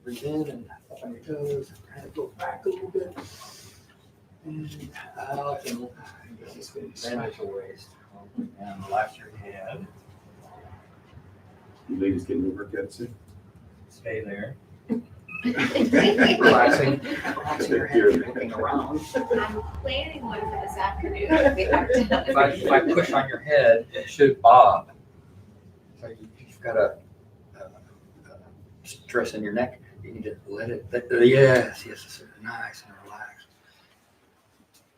breathe in and up on your toes. Kind of go back a little bit. And out and bend at your waist. And relax your head. You ladies getting your workout soon? Stay there. Relaxing your head, looking around. I'm planning one for this afternoon. If I push on your head, it should bob. So you've got a stress in your neck. You need to let it. Yes, nice and relaxed.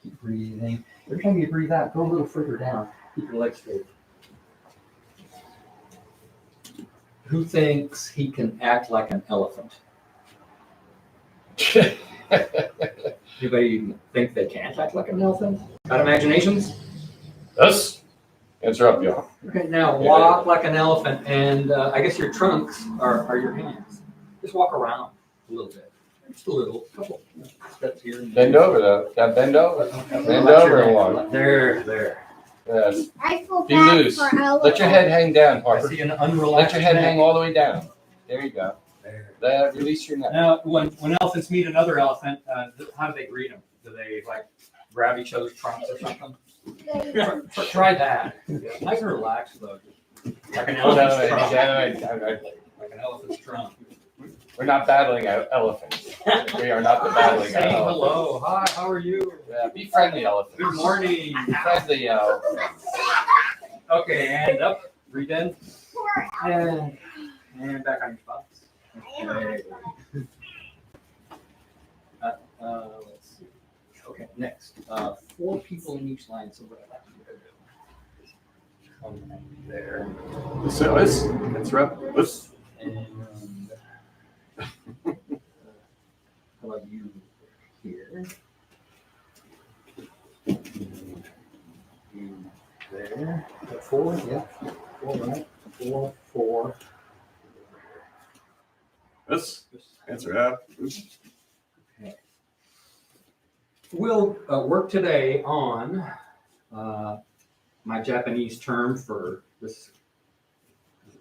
Keep breathing. Every time you breathe out, go a little further down. Keep your legs straight. Who thinks he can act like an elephant? Anybody think they can't act like an elephant? Got imaginations? Yes. Answer up, y'all. Okay, now walk like an elephant, and I guess your trunks are your hands. Just walk around a little bit. Just a little, couple steps here. And Bend over though. Got bend over. Bend over and walk. There. Yes. I feel Be bad loose. for elephants. Let your head hang down, I Harper. see an unrelaxed Let your head neck. hang all the way down. There you go. There. Release your neck. Now, when elephants meet another elephant, how do they greet them? Do they like grab each other's trunks or something? Try that. Nice and relaxed though. Like an elephant's trunk. Like an elephant's trunk. We're not battling elephants. We are not the battling Saying elephants. hello. Hi, how are you? Yeah, be friendly, elephants. Good morning. Be friendly, elephants. Okay, and up. Breathe in. And back on your spots. Okay. Let's see. Okay, next. 4 people in each line. So what I'd like you to do. Come there. So that's right. Let's. And how about you here? You there. 4, yeah. 4, right? 4. Let's answer up. Okay. We'll work today on my Japanese term for this.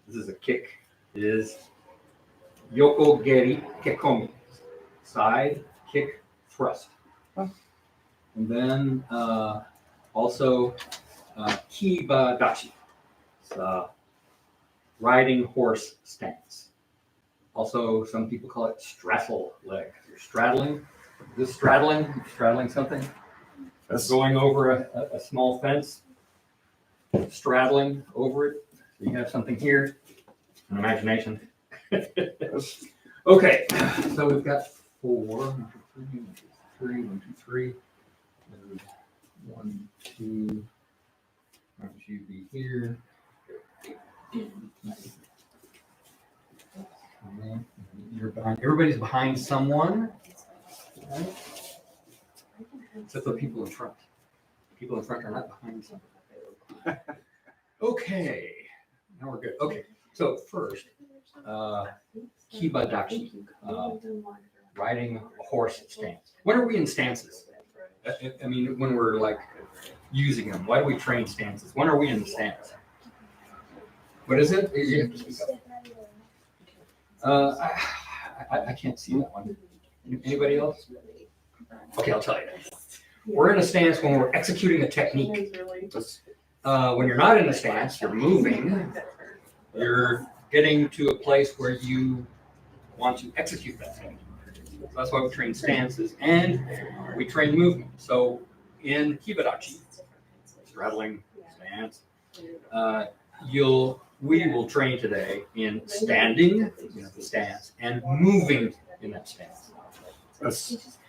This is a kick. It is yoko geri kekomi, side kick thrust. And then also kiba dachi, riding horse stance. Also, some people call it straddle leg. You're straddling. Is this straddling? You're straddling something? That's Going over a small fence, straddling over it. So you have something here, an imagination. Okay, so we've got 4. 1, 2, 3. 1, 2, 3. 1, 2. Why don't you be here? You're behind. Everybody's behind someone. Right? Except the people in front. People in front are not behind someone. Okay. Now we're good. Okay. So first, kibadachi, riding a horse stance. When are we in stances? I mean, when we're like using them. Why do we train stances? When are we in the stance? What is it? You have to speak up. I can't see that one. Anybody else? Okay, I'll tell you. We're in a stance when we're executing a technique. When you're not in a stance, you're moving. You're getting to a place where you want to execute that technique. So that's why we train stances and we train movement. So in kibadachi, straddling stance, we will train today in standing in the stance and moving in that stance.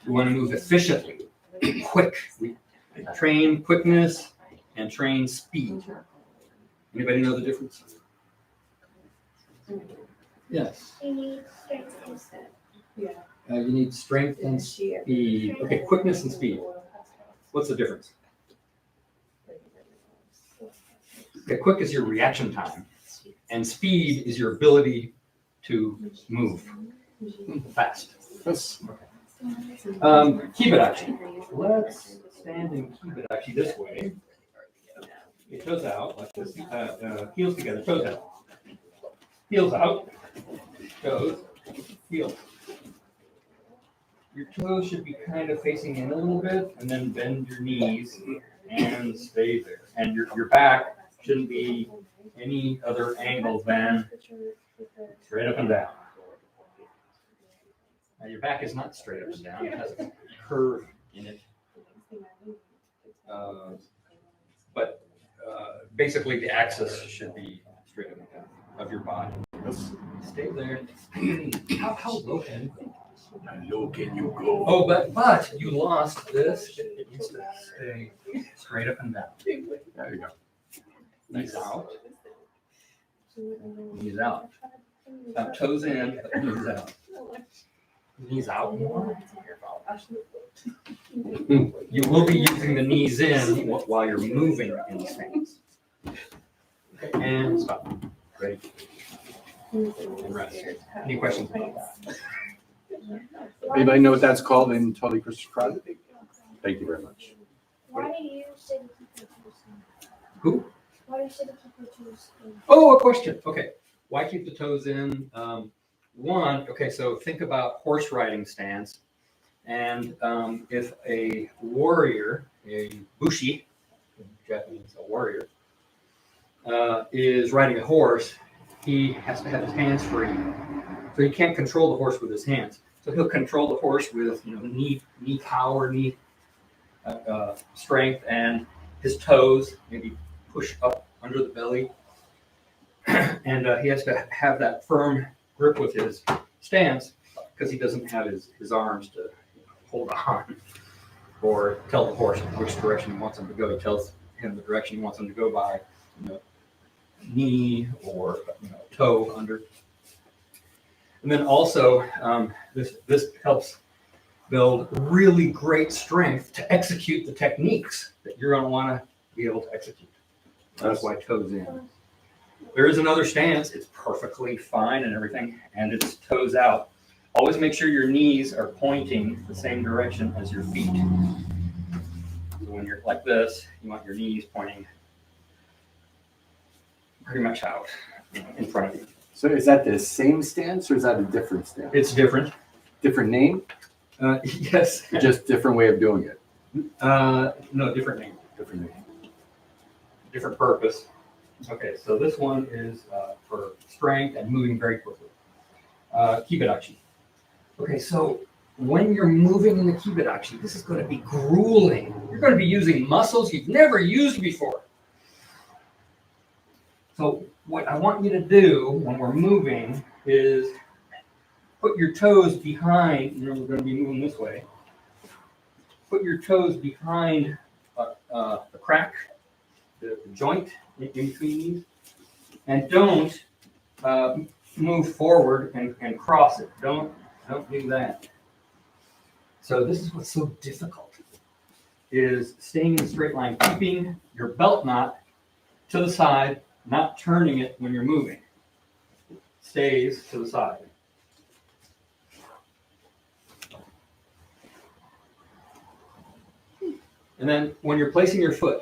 We want to move efficiently, quick. We train quickness and train speed. Anybody know the difference? Yes. You need strength and speed. You need strength and speed. Okay, quickness and speed. What's the difference? Okay, quick is your reaction time, and speed is your ability to move fast. Kibadachi. Let's stand in kibadachi this way. Your toes out like this. Heels together, toes out. Heels out. Toes. Heels. Your toes should be kind of facing in a little bit, and then bend your knees and stay there. And your back shouldn't be any other angle than straight up and down. Now your back is not straight up and down, it has a curve in it. But basically the axis should be straight up and down of your body. Stay there. How low can you go? How low can you go? Oh, but you lost this. It needs to stay straight up and down. There you go. Knees out. Knees out. Toes in, knees out. Knees out more. You will be using the knees in while you're moving in the stance. Okay, and stop. Ready? And rest. Any questions about that? Anybody know what that's called in Totally Prescribed? Thank you very much. Why do you say to keep your toes in? Who? Why do you say to keep your toes in? Oh, a question. Okay. Why keep the toes in? Okay, so think about horse riding stance. And if a warrior, a bushi, in Japanese, a warrior, is riding a horse, he has to have his hands free. So he can't control the horse with his hands. So he'll control the horse with knee power, knee strength, and his toes, maybe push up under the belly. And he has to have that firm grip with his stance because he doesn't have his arms to hold on or tell the horse which direction he wants him to go. He tells him the direction he wants him to go by, knee or toe under. And then also, this helps build really great strength to execute the techniques that you're going to want to be able to execute. That's why toes in. There is another stance. It's perfectly fine and everything, and it's toes out. Always make sure your knees are pointing the same direction as your feet. So when you're like this, you want your knees pointing pretty much out in front of you. So is that the same stance or is that a different stance? It's different. Different name? Yes. Just different way of doing it? No, different name. Different name. Different purpose. Okay, so this one is for strength and moving very quickly. Kibidachi. Okay, so when you're moving in the kibidachi, this is going to be grueling. You're going to be using muscles you've never used before. So what I want you to do when we're moving is put your toes behind, we're going to be moving this way. Put your toes behind the crack, the joint in between these, and don't move forward and cross it. Don't do that. So this is what's so difficult, is staying in a straight line, keeping your belt knot to the side, not turning it when you're moving. Stays to the side. And then when you're placing your foot,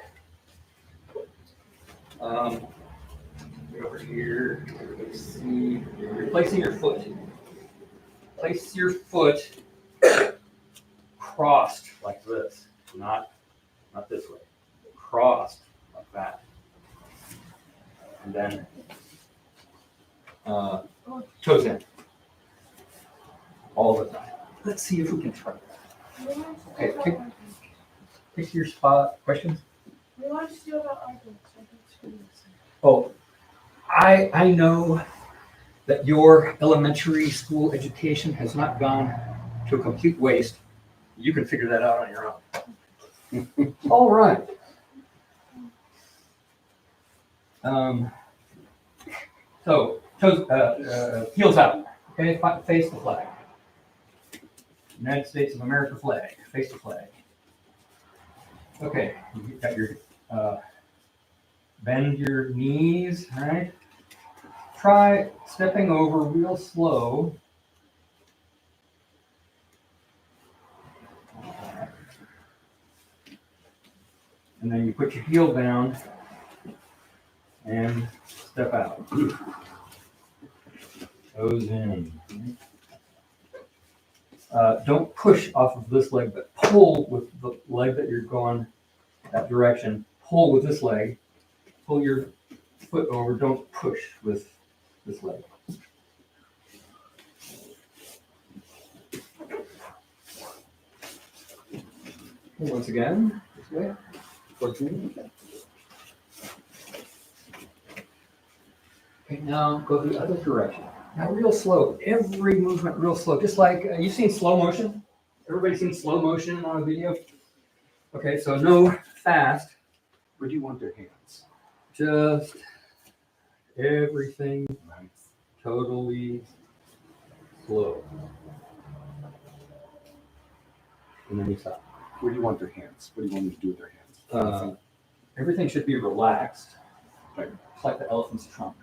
over here, let's see, you're placing your foot. Place your foot crossed like this, not this way, crossed like that. And then toes in all the time. Let's see if we can try that. Okay, pick your spot. Questions? We want to do about arguments. Oh, I know that your elementary school education has not gone to a complete waste. You can figure that out on your own. All right. So toes, heels out. Okay, face the flag. United States of America flag. Face the flag. Okay, you've got your bend your knees. All right. Try stepping over real slow. And then you put your heel down and step out. Toes in. Don't push off of this leg, but pull with the leg that you're going that direction. Pull with this leg. Pull your foot over. Don't push with this leg. And once again, this way. Towards me. Okay, now go the other direction. Now real slow. Every movement real slow. Just like you've seen slow motion. Everybody's seen slow motion on a video. Okay, so no fast. Where do you want their hands? Just everything totally slow. And then you stop. Where do you want their hands? What do you want me to do with their hands? Everything should be relaxed. Right. Just like the elephant's trunk.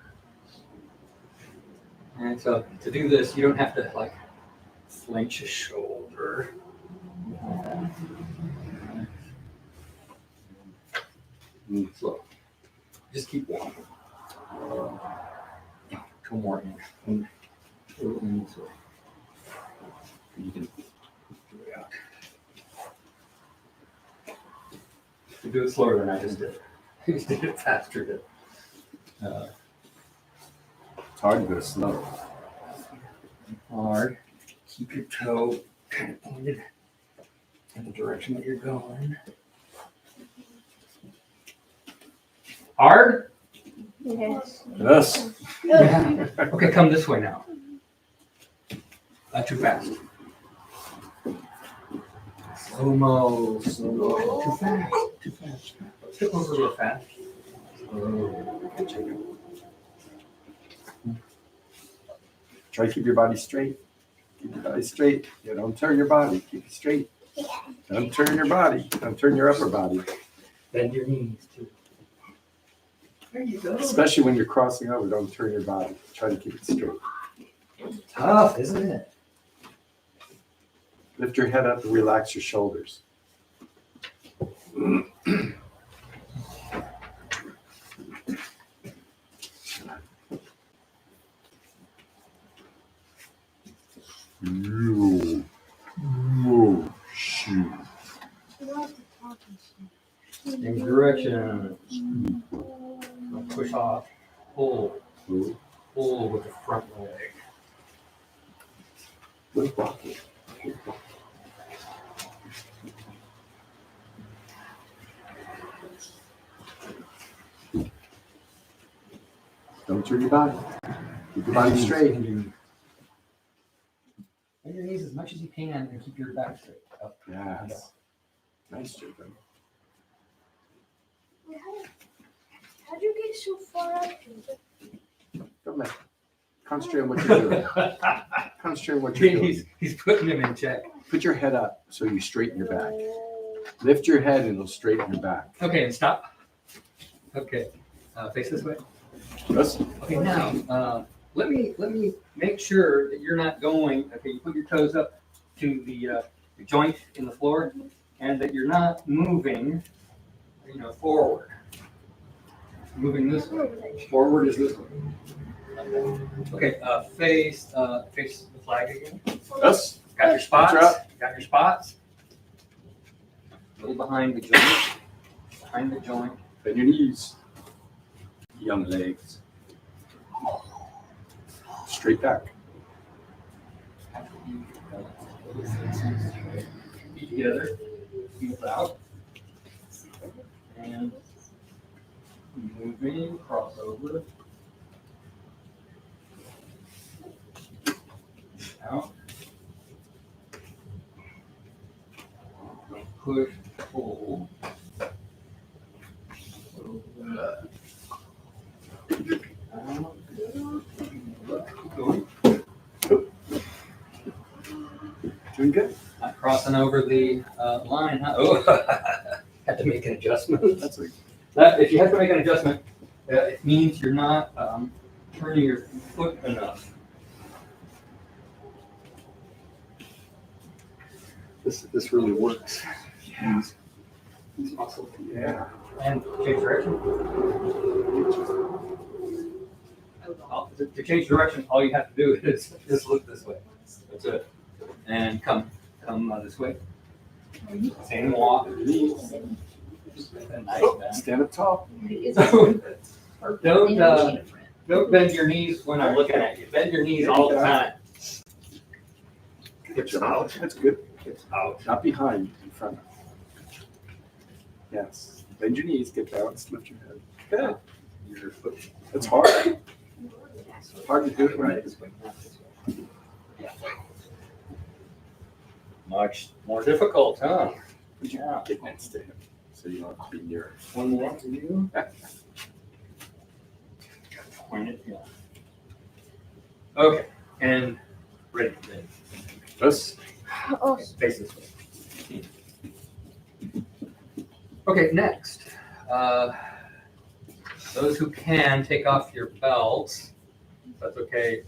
And so to do this, you don't have to like flinch a shoulder. Slow. Just keep walking. Two more in. In this way. You can do it out. You do it slower than I just did. I just did it faster. It's hard to go slow. Hard. Keep your toe kind of pointed in the direction that you're going. Hard? Yes. Yes. Yeah. Okay, come this way now. Too fast. Slow-mo, slow-mo. Too fast, too fast. Tip over real fast. Try to keep your body straight. Keep your body straight. Yeah, don't turn your body. Keep it straight. Don't turn your body. Don't turn your upper body. Bend your knees too. There you go. Especially when you're crossing over, don't turn your body. Try to keep it straight. Tough, isn't it? Lift your head up and relax your shoulders. Shoot. Same direction. Don't push off. Pull. Pull with the front leg. Good walking. Don't turn your body. Keep your body straight. Bend your knees as much as you can and keep your back straight. Up. Yes. Nice, Jacob. How'd you get so far up here? Don't matter. Concentrate on what you're doing. Concentrate on what you're doing. He's putting him in check. Put your head up so you straighten your back. Lift your head and it'll straighten your back. Okay, and stop. Okay, face this way. Yes. Okay, now let me make sure that you're not going. Okay, you put your toes up to the joint in the floor, and that you're not moving, forward. Moving this way. Forward is this way. Okay, face the flag again. Yes. Got your spots. That's right. Got your spots. A little behind the joint. Behind the joint. Bend your knees. Young legs. Straight back. Feet together. Heels out. And moving, crossover. Out. Push, pull. Doing good. Not crossing over the line. Huh? Oh, had to make an adjustment. That's like If you have to make an adjustment, it means you're not turning your foot enough. This really works. yeah. These muscles. Yeah. And change direction. To change direction, all you have to do is just look this way. That's it. And come this way. Same walk. Nice, man. Stand up tall. Don't bend your knees when I'm looking at you. Bend your knees all the time. Hips out. That's good. Hips out. Not behind, in front. Yes. Bend your knees, get balanced, lift your head. Good. Your foot. It's hard. It's hard to do it right. Much more difficult, huh? Yeah. Get next to him, so you don't have to be near him. One more for you. Point it, yeah. Okay, and ready. This. Oh, Face this way. Okay, next. Those who can take off your belts. If that's okay.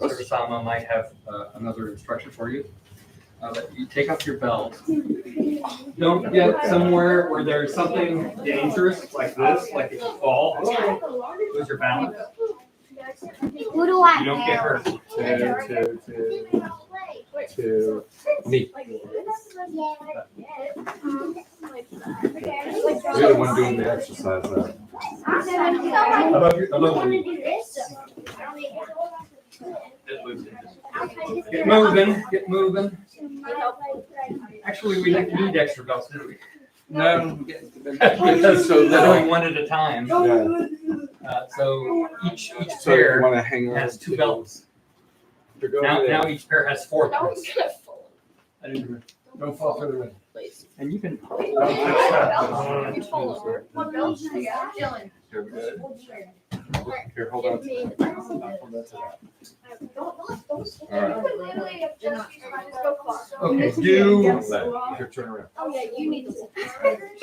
Mr. Sama might have another instruction for you. But you take off your belt. Don't get somewhere where there's something dangerous like this, like if you fall, lose your balance. who do I You don't get hurt. To me. You're the one doing the exercise. Get moving, get moving. Actually, we didn't need extra belts, did we? No. Because So they're doing one at a time. Yeah. So each So you pair want to hang on. has 2 belts. To go Now there. each pair has 4 That belts. one's gonna fall. Don't fall through the wind. And you can. You fall over. What belt do you got? Dylan. You're good. Here, hold on. Hold on to that. Okay, do Here, turn around. Oh, yeah, you need to.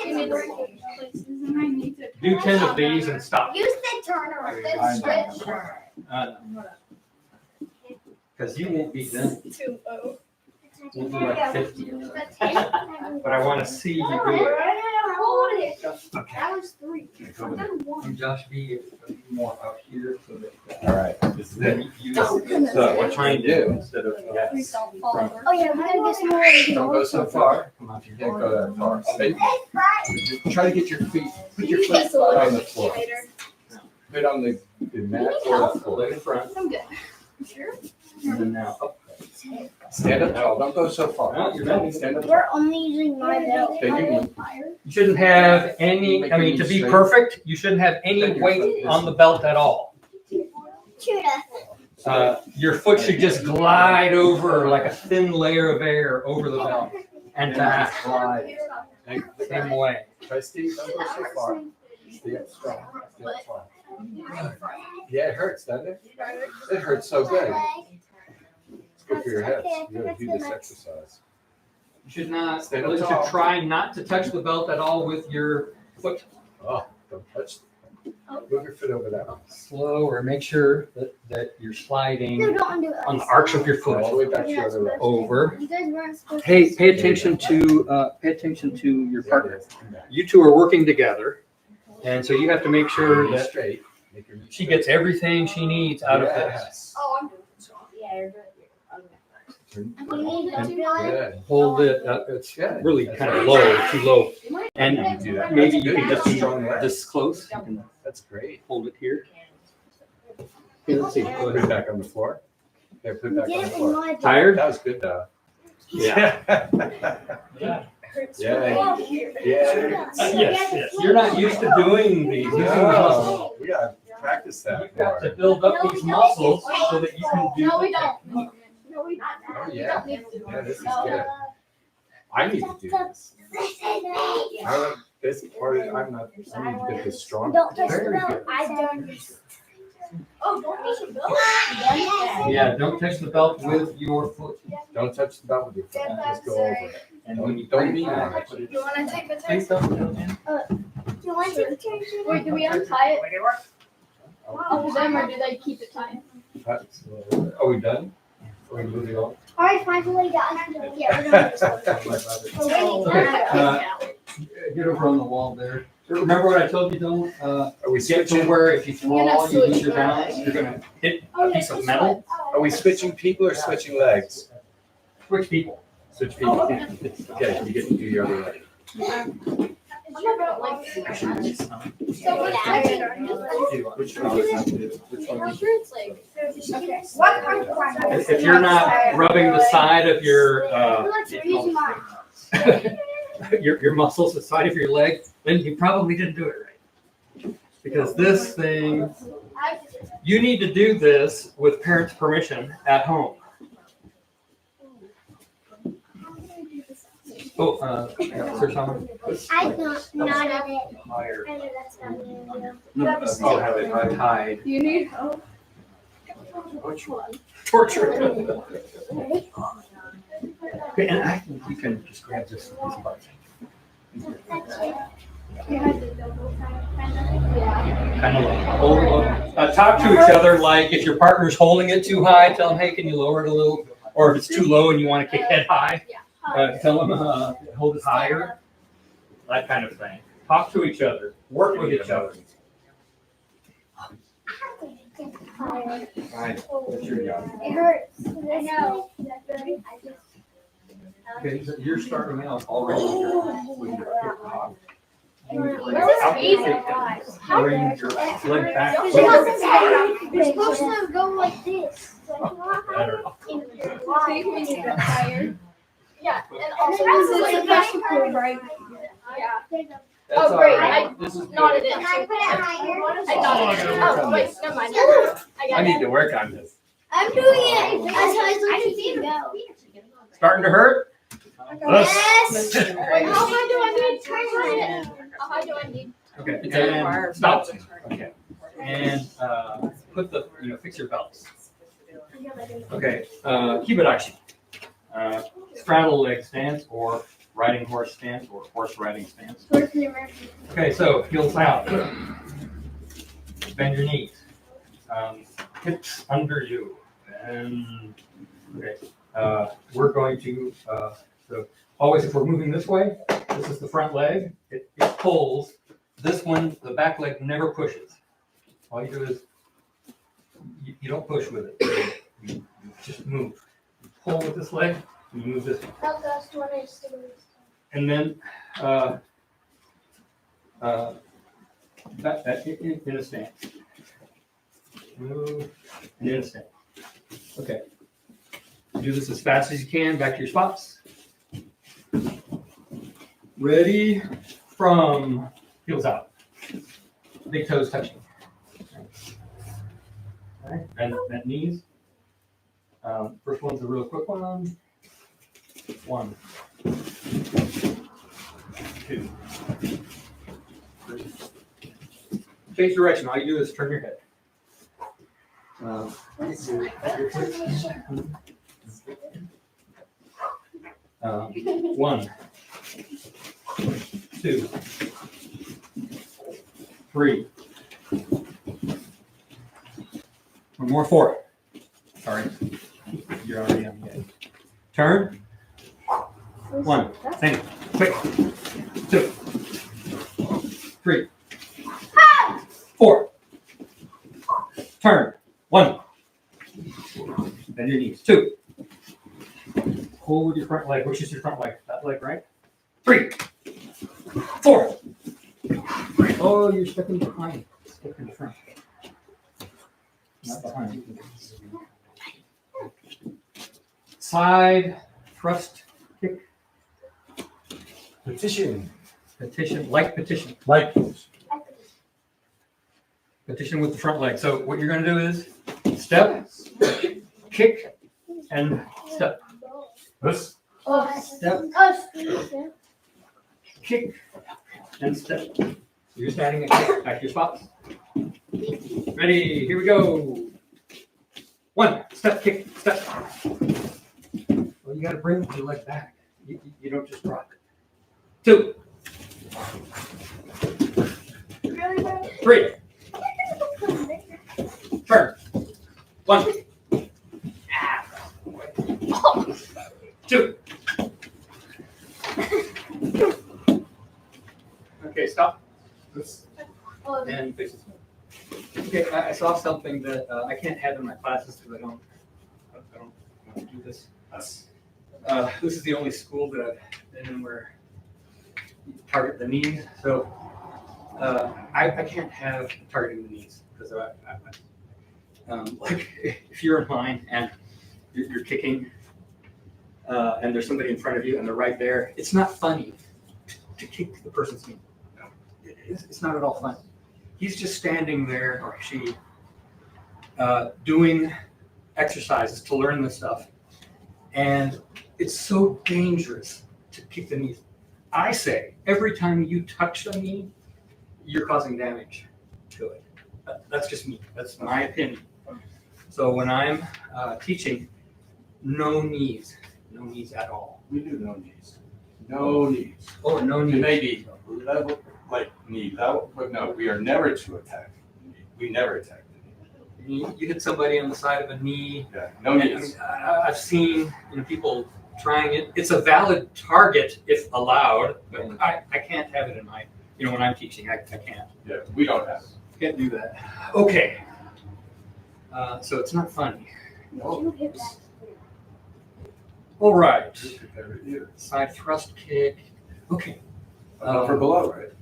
You need to. do 10 of these and stop. You said turn around. I Then switch. Because you won't be done. 2-0. We'll do like 50. But I want to see you do it. That was 3. I've done 1. And Josh, be more up here so that. All right, this is it. You so what I'm trying to do instead of. Yes. Oh, yeah, we gotta get some more. Don't go so far. Come on, you can't go that far. Stay. Try to get your feet. Put your feet on the floor. Put it on the mat or the floor. Leg in front. I'm good. Sure. And then now up. Stand up tall. Don't go so far. No, you're not. Stand up tall. We're only using my belt. Take your knee. You shouldn't have any, I mean, to be perfect, you shouldn't have any weight on the belt at all. Your foot should just glide over like a thin layer of air over the belt and back. Glide. Same way. Try Steve. Don't go so far. Stay up strong. Stay up strong. Yeah, it hurts, doesn't it? It hurts so good. It's good for your hips. You gotta do this exercise. You should not, Stand up you should tall. try not to touch the belt at all with your foot. Oh, don't touch. Move your foot over that one. Slow, or make sure that you're No, sliding don't undo it. on the arch of your All the foot way back to your other leg. over. You guys weren't supposed to. Pay attention to your partner. You two are working together, and so you have to make sure Knees that straight. Make your knees she straight. gets everything she needs out of this. Yes. Oh, I'm doing it. Yeah, you're good. Turn- We need to do it. Good. Hold it. It's Good. really kind of low, too low, and You do that. maybe That's you good. can just be Strong leg. this close. You can That's great. hold it here. Here, let's see. Go Put it ahead. back on the floor. There, put it back on the Get it in floor. my belt. Tired? That was good, though. Yeah. Yeah. Hurts Yeah. really bad. Yeah. Yes. You're not used to doing these. Using these muscles. No, we gotta practice that You've got to more. build up these muscles so that you can do. No, we the don't. technique. No, we don't. Oh, We yeah. don't need to. Yeah, this is good. I need to do this. This part, I need to get this strong. Don't touch the Very belt. good. I don't. Oh, don't touch the belt. Yeah, don't touch the belt with your foot. Don't touch the belt with your foot. Just go over it. And when you Don't breathe lean on out, it. put it. You wanna take the Please turn? don't. You wanna take the turn? Wait, do we untie it up to them or do they keep it tied? Are we done? Are we moving on? Alright, finally done. Yeah, we're done. Get over on the wall there. Remember what I told you, don't, Are we get to switching? where if you You're not fall, you lose your switching. balance, you're gonna hit Oh, a piece of metal. Are we switching people or switching legs? switch people. Switch people. Oh, okay. Okay, you get to do your other leg. So what's Which one? Which one? What? If you're not rubbing the side of your your muscles, the side of your leg, then you probably didn't do it right. Because this thing, you need to do this with parents' permission at home. Oh, Sir Simon? I don't not of it. Higher. I know that's not me. Oh, have it tied. Do you need help? Torture. Ready? Okay, and you can just grab this part. That's it. You had the double kind of. Yeah. Kind of talk to each other like if your partner's holding it too high, tell them, hey, can you lower it a little? Or if it's too low and you want to kick head high, tell them hold it higher. That kind of thing. Talk to each other. Work with each other. Fire. Right. That's your job. It hurts. I know. Okay, so you're starting out already with your hip hop. Where was Easy? Bring your leg back. You're supposed to go like this. Better. Take me to get tired. Yeah, and also This this is is like a vegetable, right? yeah. That's Oh, great. all right. I This is nodded good. it. Can I put it higher? I got it. Oh, wait, never mind. I I got need it. to work on this. I'm doing it. That's how I go. Starting to hurt? Yes. Wait, how high do I need? How high do I need? Okay, and stop. Okay. And put the, fix your belts. Okay, Kibidashi. Straddle leg stance or riding horse stance or horse riding stance. Okay, so heels out. Bend your knees. Hips under you. And okay, we're going to, so always if we're moving this way, this is the front leg. It pulls. This one, the back leg never pushes. All you do is, you don't push with it. You just move. You pull with this leg, you move this one. And then, that in a stance. Move, and in a stance. Okay. Do this as fast as you can, back to your spots. Ready, from heels out. Big toes touching. Okay, bend knees. First one's a real quick one. 1, 2, 3. Change direction. All you do is turn your head. 1, 2, 3. One more, 4. Sorry, you're already on the edge. Turn. 1. Same. Quick. 2, 3, 4. Turn. 1. Bend your knees. 2. Pull with your front leg. Which is your front leg? That leg, right? 3, 4. Oh, you're stepping behind. Step in front. Not behind. Side thrust kick. Petition. Petition, like petition. Like. Petition with the front leg. So what you're going to do is step, kick, and step. This. Step, kick, and step. So you're just adding a kick back to your spots. Ready? Here we go. 1. Step, kick, step. Well, you got to bring your leg back. You don't just drop it. 2. 3. Turn. 1. 2. Okay, stop. And fix this. Okay, I saw something that I can't have in my classes because I don't want to do this. This is the only school that I've been in where you target the knees. So I can't have targeting the knees because like if you're in line and you're kicking and there's somebody in front of you and they're right there, it's not funny to kick the person's knee. It's not at all fun. He's just standing there, or she, doing exercises to learn this stuff. And it's so dangerous to kick the knees. I say every time you touch the knee, you're causing damage to it. That's just me. That's my opinion. So when I'm teaching, no knees at all. We do no knees. No knees. Oh, no It knees. may be level, like knee level, but no, we are never to attack the knee. We never attack the knee. You hit somebody on the side of a knee. Yeah, no And, knees. I've seen people trying it. It's a valid target if allowed, but I can't have it in my, when I'm teaching, I can't. Yeah, we don't have it. Can't do that. Okay. So it's not funny. No. All right. Every year. Side thrust kick. Okay. For below, right?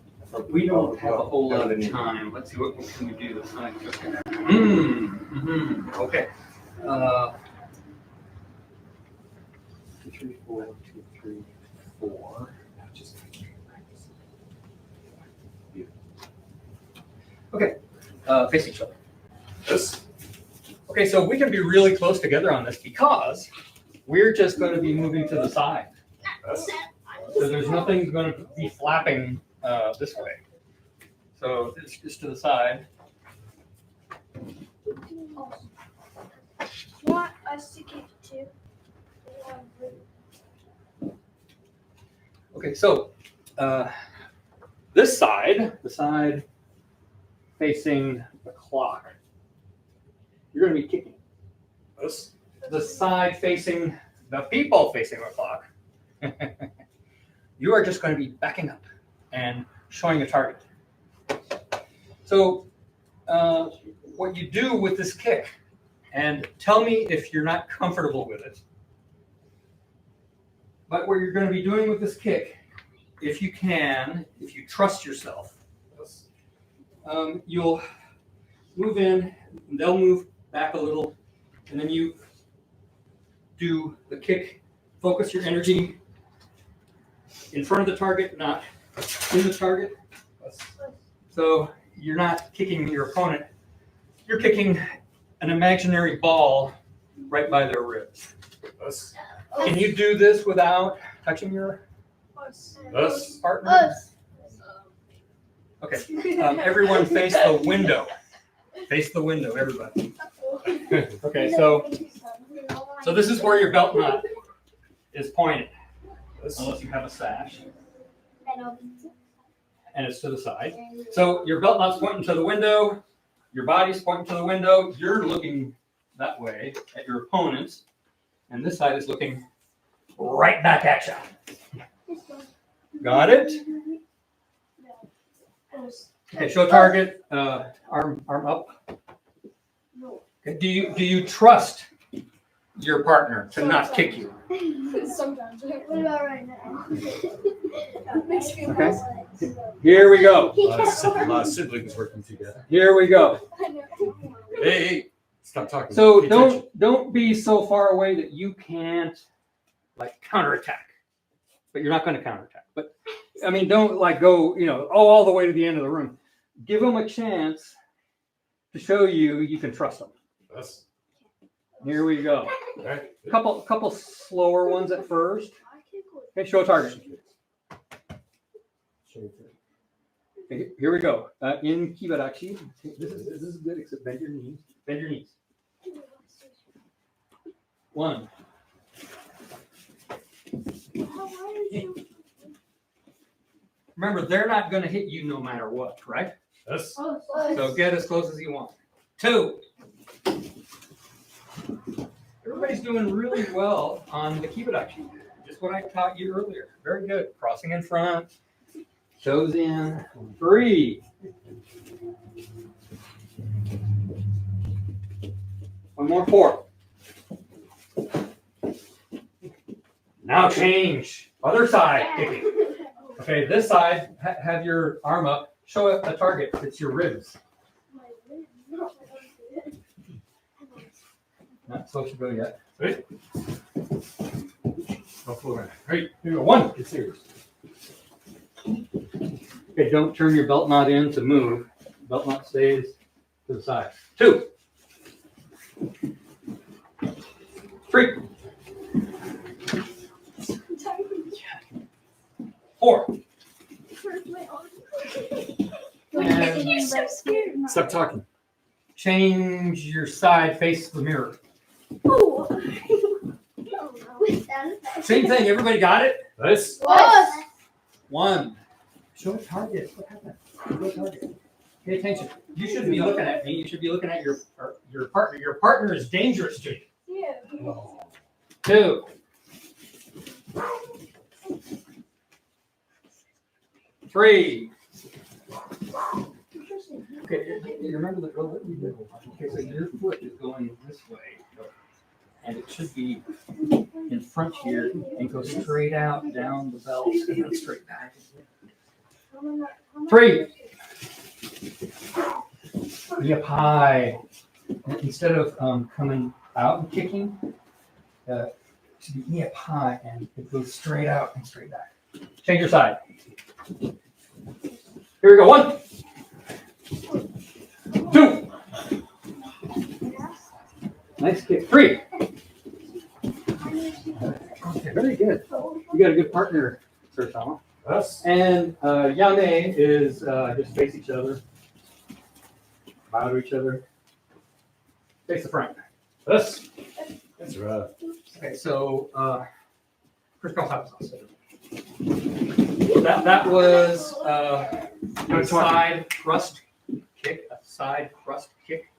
We don't have a whole lot of time. Let's see, what can we do this time? Okay. 2, 3, 4, 2, 3, 4. Okay. Face each other. This. Okay, so we can be really close together on this because we're just going to be moving to the side. This. So there's nothing going to be flapping this way. So it's just to the side. You want us to kick too? Okay, so this side, the side facing the clock, you're going to be kicking. This. The side facing the people facing the clock, you are just going to be backing up and showing a target. So what you do with this kick, and tell me if you're not comfortable with it, but what you're going to be doing with this kick, if you trust yourself, you'll move in, they'll move back a little, and then you do the kick, focus your energy in front of the target, not in the target. So you're not kicking your opponent, you're kicking an imaginary ball right by their ribs. This. Can you do this without touching your This. partner? Okay, everyone face the window. Face the window, everybody. Okay, so this is where your belt knot is pointed, This. unless you have a sash, and it's to the side. So your belt knot's pointing to the window, your body's pointing to the window, you're looking that way at your opponent, and this side is looking right back at you. Got it? Okay, show target, arm up. Okay, do you trust your partner to not kick you? Sometimes. What about right now? Makes me Okay. feel Here we go. A lot of siblings working together. Here we go. Hey, stop talking. So Pay attention. don't be so far away that you can't like counterattack. But you're not going to counterattack. But I mean, don't like go, all the way to the end of the room. Give them a chance to show you can trust them. This. Here we go. Right. Couple slower ones at first. Okay, show a target. Okay, here we go. In Kibarachi. This is good, except bend your knees. Bend your knees. 1. Remember, they're not going to hit you no matter what, right? This. So get as close as you want. 2. Everybody's doing really well on the Kibarachi. Just what I taught you earlier. Very good. Crossing in front. Shows in. 3. One more. 4. Now change. Other side kicking. Okay, this side, have your arm up. Show a target. It's your ribs. Not supposed to go yet. Ready? Go forward. Ready? Here we go. 1. Get serious. Okay, don't turn your belt knot in to move. Belt knot stays to the side. 2. 3. 4. And You're so scared. Stop talking. change your side, face the mirror. Oh. Same thing, everybody got it? This. What? 1. Show a target. What happened? Show a target. Pay attention. You shouldn't be looking at me. You should be looking at your partner. Your partner is dangerous to you. Yeah. 2. 3. Okay, you remember the drill that we did? Okay, so your foot is going this way, and it should be in front here and go straight out down the belt and then straight back. 3. Be up high. And instead of coming out and kicking, it should be knee up high and it goes straight out and straight back. Change your side. Here we go. 1. 2. Nice kick. 3. Okay, very good. You got a good partner, Sir Sama. Us. And Yame is just face each other, bow to each other, face the front. Us. That's rough. Okay, so first go house. That was a side thrust kick. A side thrust kick.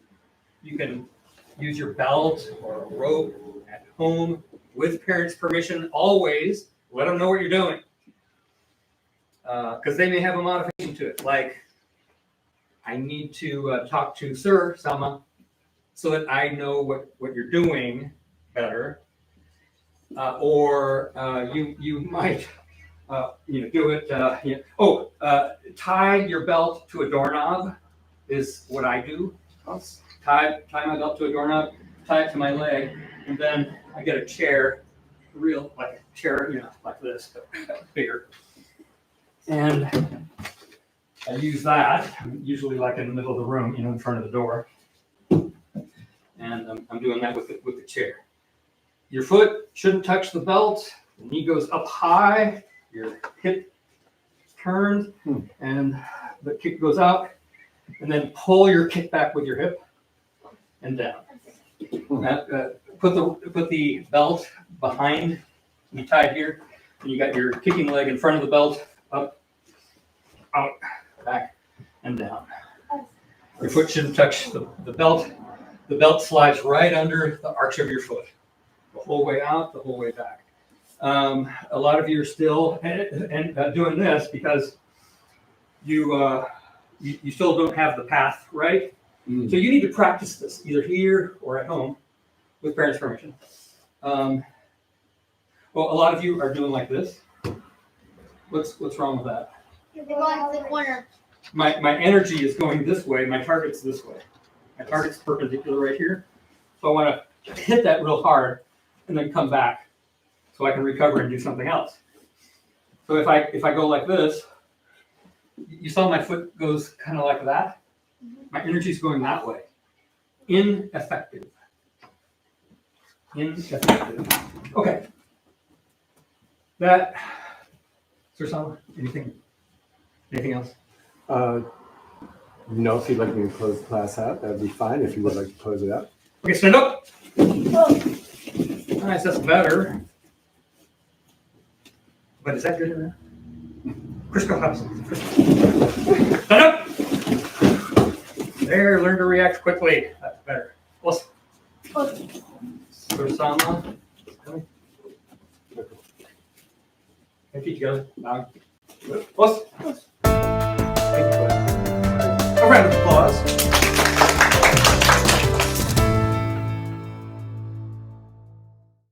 You can use your belt or a rope at home with parents' permission. Always let them know what you're doing, because they may have a modification to it. Like, I need to talk to Sir Sama so that I know what you're doing better, or you might do it. Tie your belt to a doorknob is what I do. Tie my belt to a doorknob, tie it to my leg, and then I get a chair, like a chair, like this, but bigger. And I use that, usually like in the middle of the room, in front of the door. And I'm doing that with the chair. Your foot shouldn't touch the belt. The knee goes up high. Your hip turns, and the kick goes out. And then pull your kick back with your hip and down. Put the belt behind. You tied here, and you got your kicking leg in front of the belt, up, out, back, and down. Your foot shouldn't touch the belt. The belt slides right under the arch of your foot, the whole way out, the whole way back. A lot of you are still doing this because you still don't have the path right. So you need to practice this either here or at home with parents' permission. Well, a lot of you are doing like this. What's wrong with that? You're going to the corner. My energy is going this way. My target's this way. My target's perpendicular right here. So I want to hit that real hard and then come back so I can recover and do something else. So if I go like this, you saw my foot goes kind of like that. My energy's going that way. Ineffective. Okay. That, Sir Sama, anything else? No, if you'd like me to close the class out, that'd be fine. If you would like to close it out. Okay, stand up. Nice, that's better. But is that good enough? Crisco hops. Stand up. There, learn to react quickly. That's better. Plus, Sir Sama. Feet together. Plus. Thank you. A round of applause.